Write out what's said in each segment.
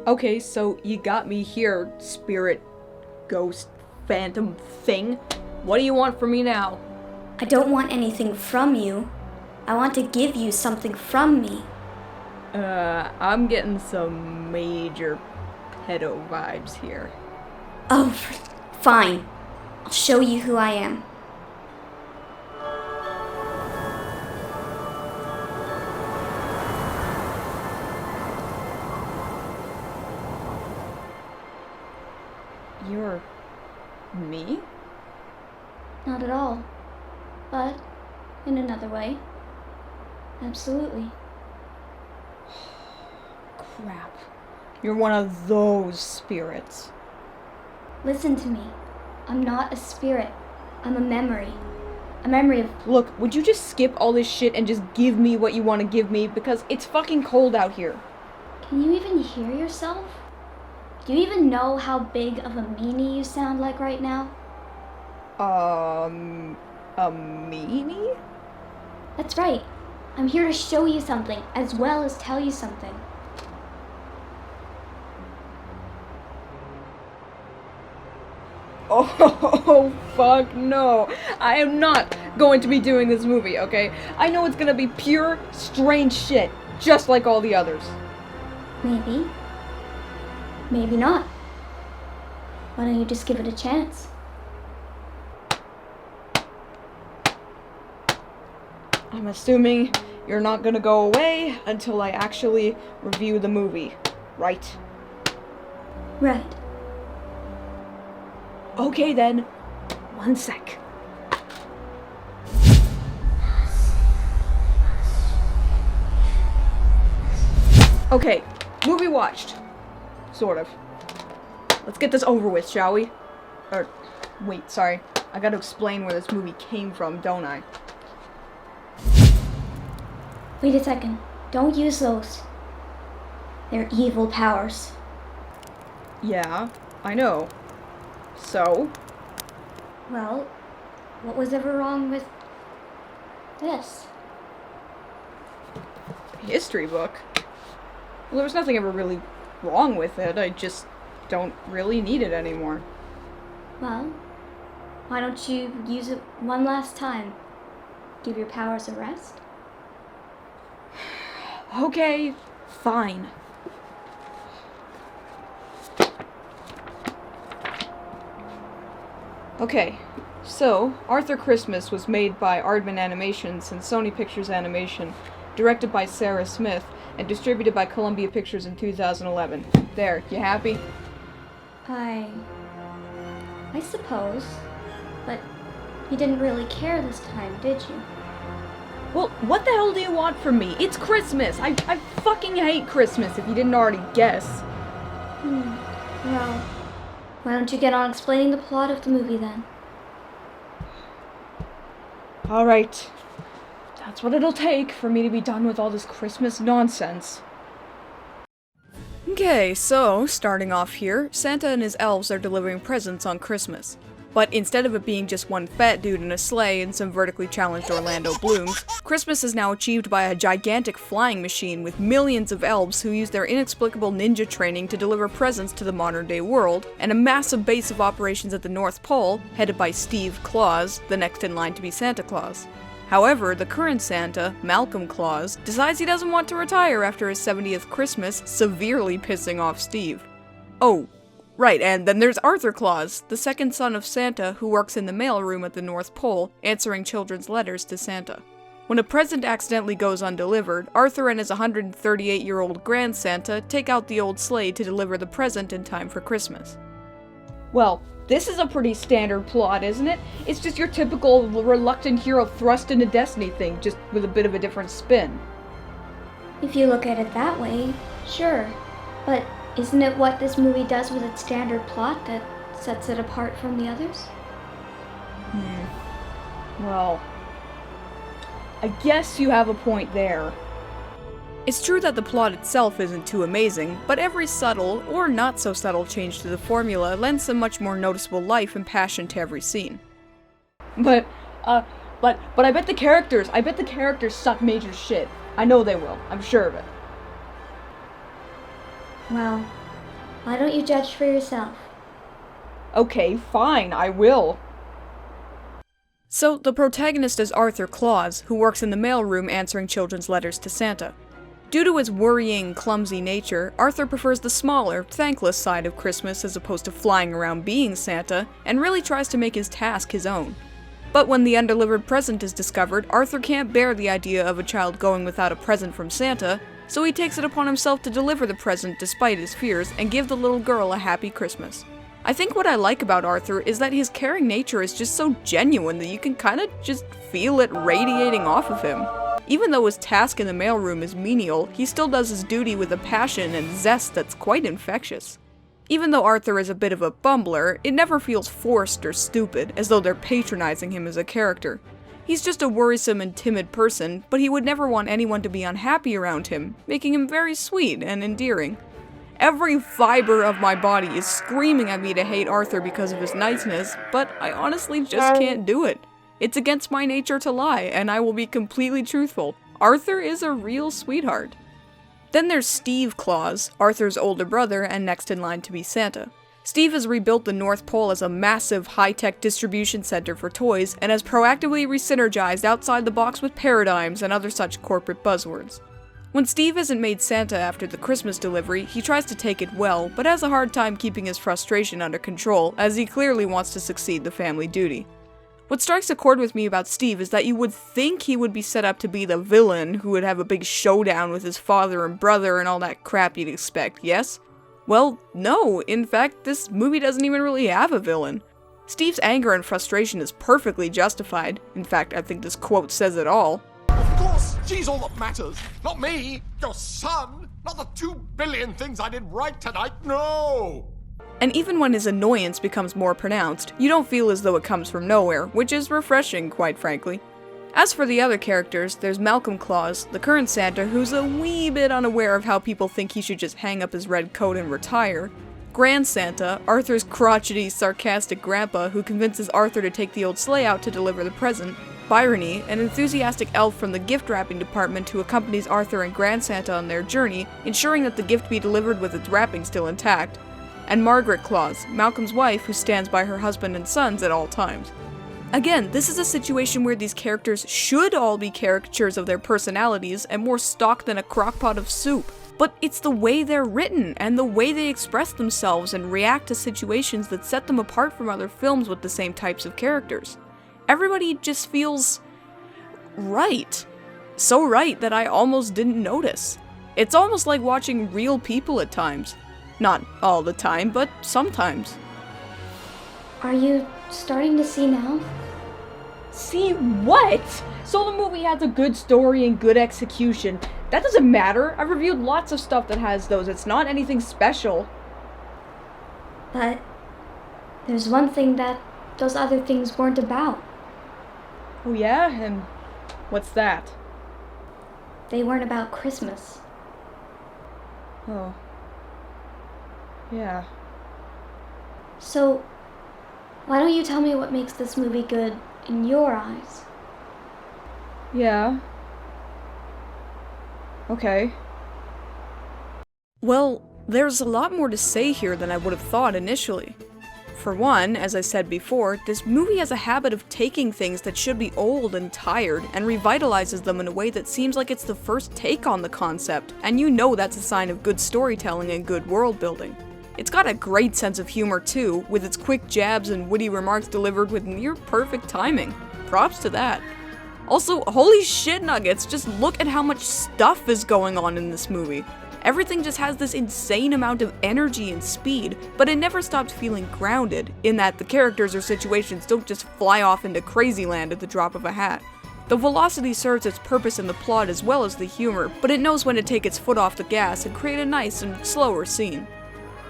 Okay, so you got me here, spirit, ghost, phantom thing. What do you want from me now? I don't want anything from you. I want to give you something from me. I'm getting some major pedo vibes here. Oh, fine. I'll show you who I am. You're... me? Not at all. But, in another way. Absolutely. Crap. You're one of those spirits. Listen to me. I'm not a spirit. I'm a memory. A memory of... Look, would you just skip all this shit and just give me what you want to give me? Because it's fucking cold out here. Can you even hear yourself? Do you even know how big of a meanie you sound like right now? A meanie? That's right. I'm here to show you something, as well as tell you something. Oh, fuck no. I am not going to be doing this movie, okay? I know it's gonna be pure, strange shit, just like all the others. Maybe. Maybe not. Why don't you just give it a chance? I'm assuming you're not gonna go away until I actually review the movie, right? Right. Okay then. 1 sec. Okay, movie watched. Sort of. Let's get this over with, shall we? Or, wait, sorry. I gotta explain where this movie came from, don't I? Wait a second. Don't use those. They're evil powers. Yeah, I know. So? Well, what was ever wrong with this? History book? Well, there was nothing ever really wrong with it. I just don't really need it anymore. Well, why don't you use it one last time? Give your powers a rest? Okay, fine. Okay, so Arthur Christmas was made by Aardman Animations and Sony Pictures Animation, directed by Sarah Smith, and distributed by Columbia Pictures in 2011. There, you happy? I suppose. But you didn't really care this time, did you? Well, what the hell do you want from me? It's Christmas! I fucking hate Christmas, if you didn't already guess. Well, why don't you get on explaining the plot of the movie then? Alright. That's what it'll take for me to be done with all this Christmas nonsense. Okay, so, starting off here, Santa and his elves are delivering presents on Christmas. But instead of it being just one fat dude in a sleigh and some vertically challenged Orlando blooms, Christmas is now achieved by a gigantic flying machine with millions of elves who use their inexplicable ninja training to deliver presents to the modern-day world, and a massive base of operations at the North Pole, headed by Steve Claus, the next in line to be Santa Claus. However, the current Santa, Malcolm Claus, decides he doesn't want to retire after his 70th Christmas, severely pissing off Steve. Oh, right, and then there's Arthur Claus, the second son of Santa who works in the mailroom at the North Pole, answering children's letters to Santa. When a present accidentally goes undelivered, Arthur and his 138-year-old grand Santa take out the old sleigh to deliver the present in time for Christmas. Well, this is a pretty standard plot, isn't it? It's just your typical reluctant hero thrust into destiny thing, just with a bit of a different spin. If you look at it that way, sure. But isn't it what this movie does with its standard plot that sets it apart from the others? Well, I guess you have a point there. It's true that the plot itself isn't too amazing, but every subtle, or not so subtle change to the formula lends some much more noticeable life and passion to every scene. But I bet the characters suck major shit. I know they will, I'm sure of it. Well, Why don't you judge for yourself? Okay, fine, I will. So, the protagonist is Arthur Claus, who works in the mailroom answering children's letters to Santa. Due to his worrying, clumsy nature, Arthur prefers the smaller, thankless side of Christmas as opposed to flying around being Santa, and really tries to make his task his own. But when the undelivered present is discovered, Arthur can't bear the idea of a child going without a present from Santa, so he takes it upon himself to deliver the present despite his fears and give the little girl a happy Christmas. I think what I like about Arthur is that his caring nature is just so genuine that you can kinda just feel it radiating off of him. Even though his task in the mailroom is menial, he still does his duty with a passion and zest that's quite infectious. Even though Arthur is a bit of a bumbler, it never feels forced or stupid, as though they're patronizing him as a character. He's just a worrisome and timid person, but he would never want anyone to be unhappy around him, making him very sweet and endearing. Every fiber of my body is screaming at me to hate Arthur because of his niceness, but I honestly just can't do it. It's against my nature to lie, and I will be completely truthful. Arthur is a real sweetheart. Then there's Steve Claus, Arthur's older brother and next in line to be Santa. Steve has rebuilt the North Pole as a massive, high-tech distribution center for toys, and has proactively re-synergized outside the box with paradigms and other such corporate buzzwords. When Steve isn't made Santa after the Christmas delivery, he tries to take it well, but has a hard time keeping his frustration under control, as he clearly wants to succeed the family duty. What strikes a chord with me about Steve is that you would think he would be set up to be the villain who would have a big showdown with his father and brother and all that crap you'd expect, yes? Well, no, in fact, this movie doesn't even really have a villain. Steve's anger and frustration is perfectly justified. In fact, I think this quote says it all. Of course, she's all that matters. Not me, your son, not the 2 billion things I did right tonight, no! And even when his annoyance becomes more pronounced, you don't feel as though it comes from nowhere, which is refreshing, quite frankly. As for the other characters, there's Malcolm Claus, the current Santa, who's a wee bit unaware of how people think he should just hang up his red coat and retire. Grand Santa, Arthur's crotchety, sarcastic grandpa who convinces Arthur to take the old sleigh out to deliver the present. Byrony, an enthusiastic elf from the gift wrapping department who accompanies Arthur and Grand Santa on their journey, ensuring that the gift be delivered with its wrapping still intact. And Margaret Claus, Malcolm's wife who stands by her husband and sons at all times. Again, this is a situation where these characters should all be caricatures of their personalities and more stock than a crockpot of soup. But it's the way they're written and the way they express themselves and react to situations that set them apart from other films with the same types of characters. Everybody just feels right. So right that I almost didn't notice. It's almost like watching real people at times. Not all the time, but sometimes. Are you starting to see now? See what? So the movie has a good story and good execution. That doesn't matter. I've reviewed lots of stuff that has those. It's not anything special. But there's one thing that those other things weren't about. Oh yeah? And what's that? They weren't about Christmas. Oh. Yeah. So, why don't you tell me what makes this movie good in your eyes? Yeah. Okay. Well, there's a lot more to say here than I would have thought initially. For one, as I said before, this movie has a habit of taking things that should be old and tired and revitalizes them in a way that seems like it's the first take on the concept, and you know that's a sign of good storytelling and good world building. It's got a great sense of humor too, with its quick jabs and witty remarks delivered with near perfect timing. Props to that. Also, holy shit nuggets, just look at how much stuff is going on in this movie. Everything just has this insane amount of energy and speed, but it never stops feeling grounded, in that the characters or situations don't just fly off into crazy land at the drop of a hat. The velocity serves its purpose in the plot as well as the humor, but it knows when to take its foot off the gas and create a nice and slower scene.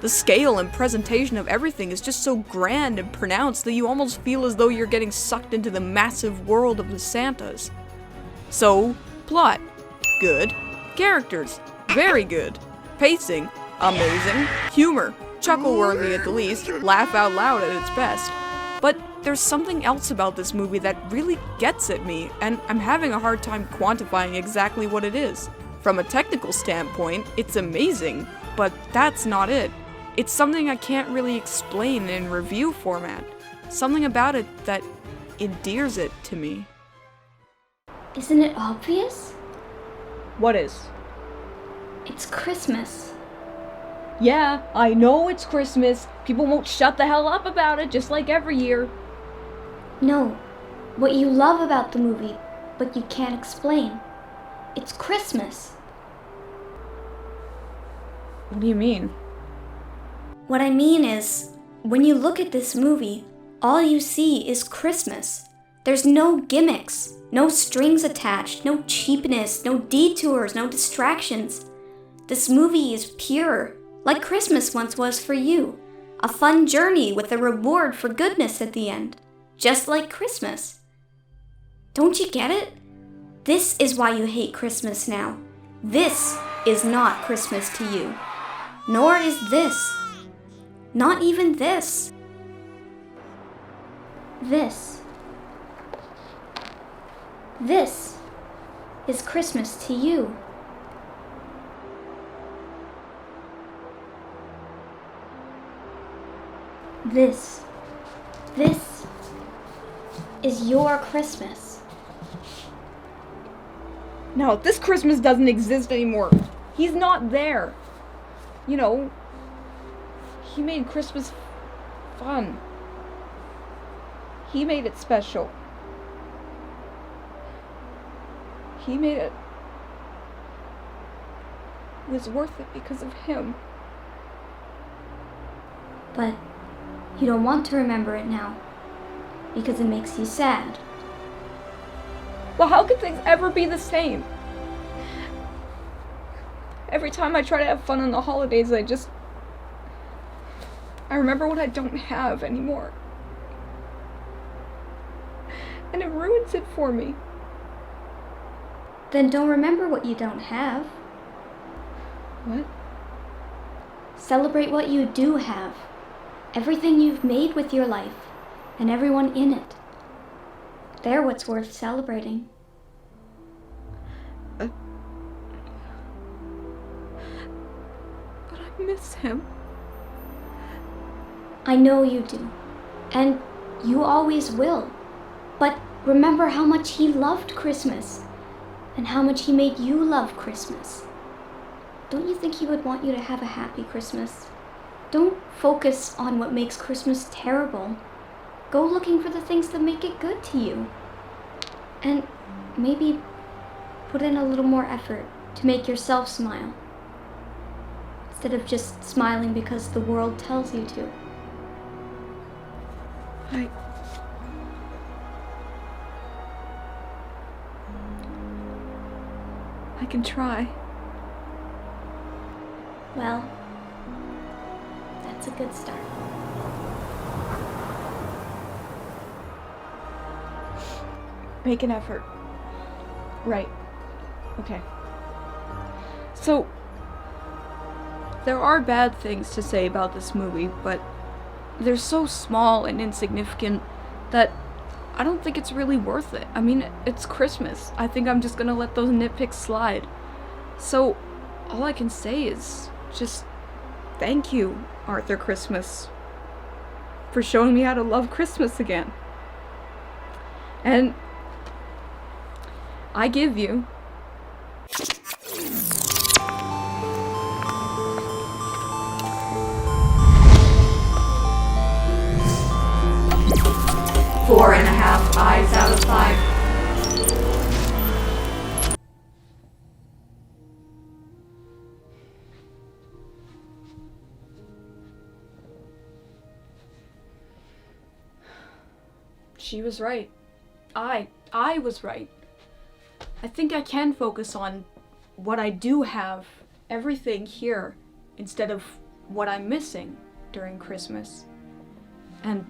The scale and presentation of everything is just so grand and pronounced that you almost feel as though you're getting sucked into the massive world of the Santas. So, plot, good. Characters, very good. Pacing, amazing. Humor, chuckle-worthy at the least, laugh out loud at its best. But there's something else about this movie that really gets at me, and I'm having a hard time quantifying exactly what it is. From a technical standpoint, it's amazing, but that's not it. It's something I can't really explain in review format. Something about it that endears it to me. Isn't it obvious? What is? It's Christmas. Yeah, I know it's Christmas. People won't shut the hell up about it, just like every year. No, what you love about the movie, but you can't explain. It's Christmas. What do you mean? What I mean is, when you look at this movie, all you see is Christmas. There's no gimmicks, no strings attached, no cheapness, no detours, no distractions. This movie is pure, like Christmas once was for you. A fun journey with a reward for goodness at the end. Just like Christmas. Don't you get it? This is why you hate Christmas now. This is not Christmas to you. Nor is this. Not even this. This. This is Christmas to you. This is your Christmas. No, this Christmas doesn't exist anymore. He's not there. You know, he made Christmas fun. He made it special. He made it. It was worth it because of him. But you don't want to remember it now, because it makes you sad. Well, how could things ever be the same? Every time I try to have fun on the holidays, I remember what I don't have anymore. And it ruins it for me. Then don't remember what you don't have. What? Celebrate what you do have. Everything you've made with your life, and everyone in it. They're what's worth celebrating. But I miss him. I know you do, and you always will. But remember how much he loved Christmas, and how much he made you love Christmas. Don't you think he would want you to have a happy Christmas? Don't focus on what makes Christmas terrible. Go looking for the things that make it good to you. And maybe put in a little more effort to make yourself smile, instead of just smiling because the world tells you to. I can try. Well, that's a good start. Make an effort. Right. Okay. So, there are bad things to say about this movie, but they're so small and insignificant that I don't think it's really worth it. I mean, it's Christmas. I think I'm just gonna let those nitpicks slide. So, all I can say is just thank you, Arthur Christmas, for showing me how to love Christmas again. And I give you Four and a half eyes out of 5. She was right. I was right. I think I can focus on what I do have, everything here, instead of what I'm missing during Christmas. And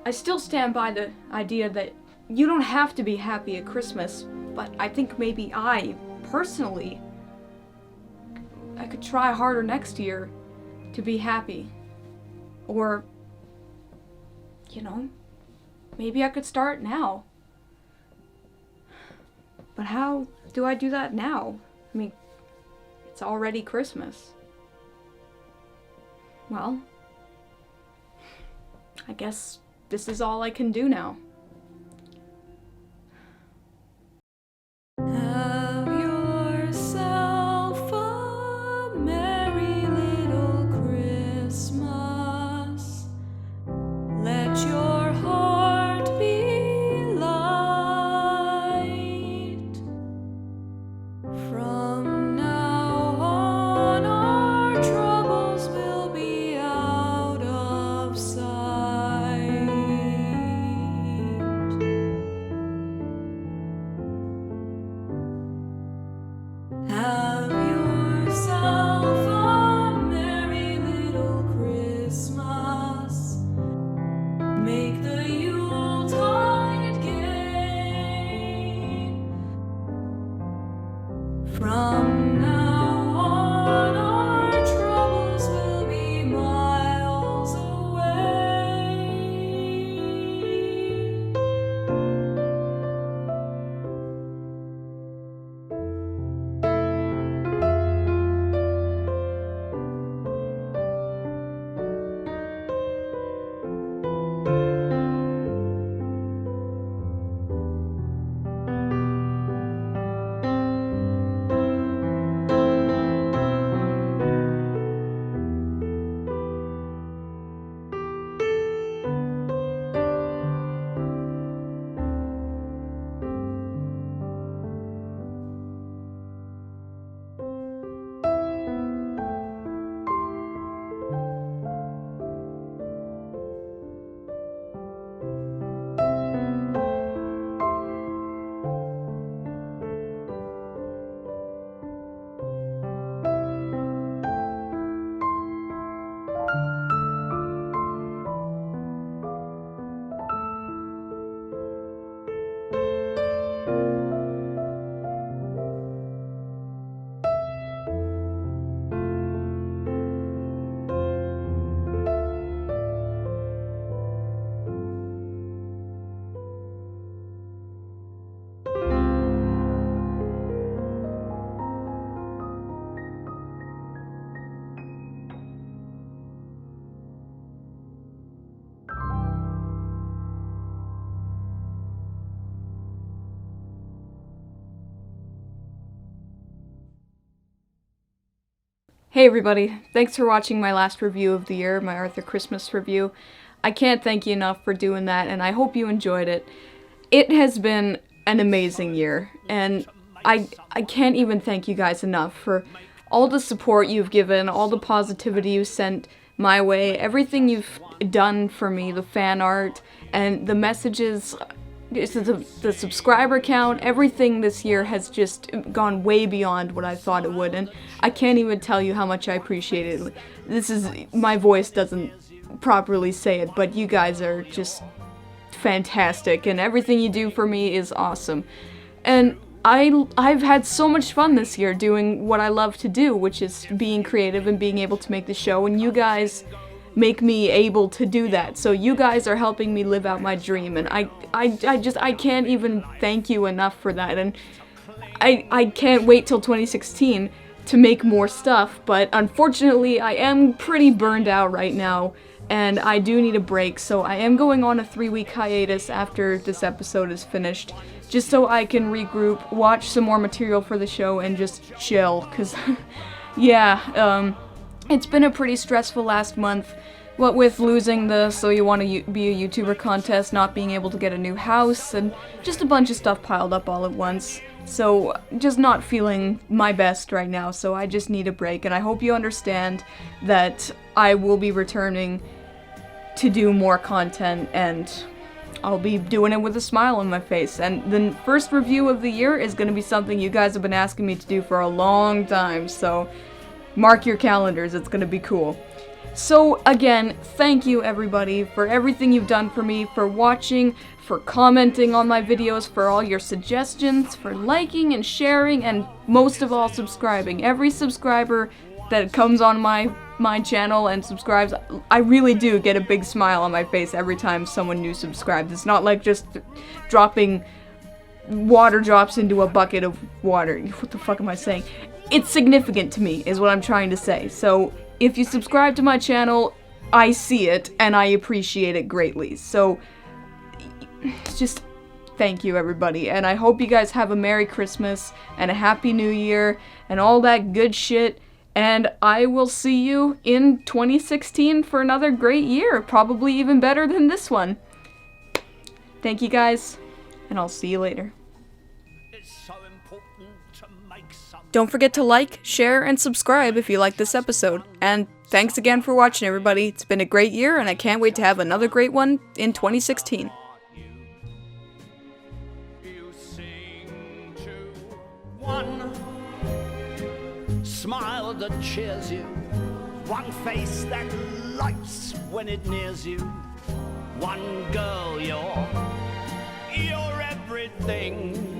I still stand by the idea that you don't have to be happy at Christmas, but I think maybe I could try harder next year to be happy. Or, maybe I could start now. But how do I do that now? I mean, it's already Christmas. well, I guess this is all I can do now. Have yourself a merry little Christmas. Let your heart be light. From now on, our troubles will be out of sight. Have yourself a merry little Christmas. Make the Yuletide gay. From now on, our troubles will be miles away. Hey everybody, thanks for watching my last review of the year, my Arthur Christmas review. I can't thank you enough for doing that, and I hope you enjoyed it. It has been an amazing year, and I can't even thank you guys enough for all the support you've given, all the positivity you sent my way, everything you've done for me, the fan art, and the messages, the subscriber count, everything this year has just gone way beyond what I thought it would, and I can't even tell you how much I appreciate it. My voice doesn't properly say it, but you guys are just fantastic, and everything you do for me is awesome. And I've had so much fun this year doing what I love to do, which is being creative and being able to make the show, and you guys make me able to do that. So you guys are helping me live out my dream, and I can't even thank you enough for that. And I can't wait till 2016 to make more stuff, but unfortunately I am pretty burned out right now, and I do need a break, so I am going on a 3-week hiatus after this episode is finished, just so I can regroup, watch some more material for the show, and just chill, cause yeah, it's been a pretty stressful last month, what with losing the So You Want to Be a YouTuber contest, not being able to get a new house, and just a bunch of stuff piled up all at once. So, just not feeling my best right now, so I just need a break, and I hope you understand that I will be returning to do more content, and I'll be doing it with a smile on my face. And the first review of the year is going to be something you guys have been asking me to do for a long time, so mark your calendars, it's going to be cool. So again, thank you everybody for everything you've done for me, for watching, for commenting on my videos, for all your suggestions, for liking and sharing, and most of all subscribing. Every subscriber that comes on my channel and subscribes, I really do get a big smile on my face every time someone new subscribes. It's not like just dropping water drops into a bucket of water. What the fuck am I saying? It's significant to me, is what I'm trying to say. So if you subscribe to my channel, I see it, and I appreciate it greatly. So, just thank you, everybody. And I hope you guys have a Merry Christmas, and a Happy New Year, and all that good shit. And I will see you in 2016 for another great year, probably even better than this one. Thank you guys, and I'll see you later. Don't forget to like, share, and subscribe if you like this episode. And thanks again for watching, everybody. It's been a great year, and I can't wait to have another great one in 2016. Smile that cheers you, one face that lights when it nears you, one girl, you're everything.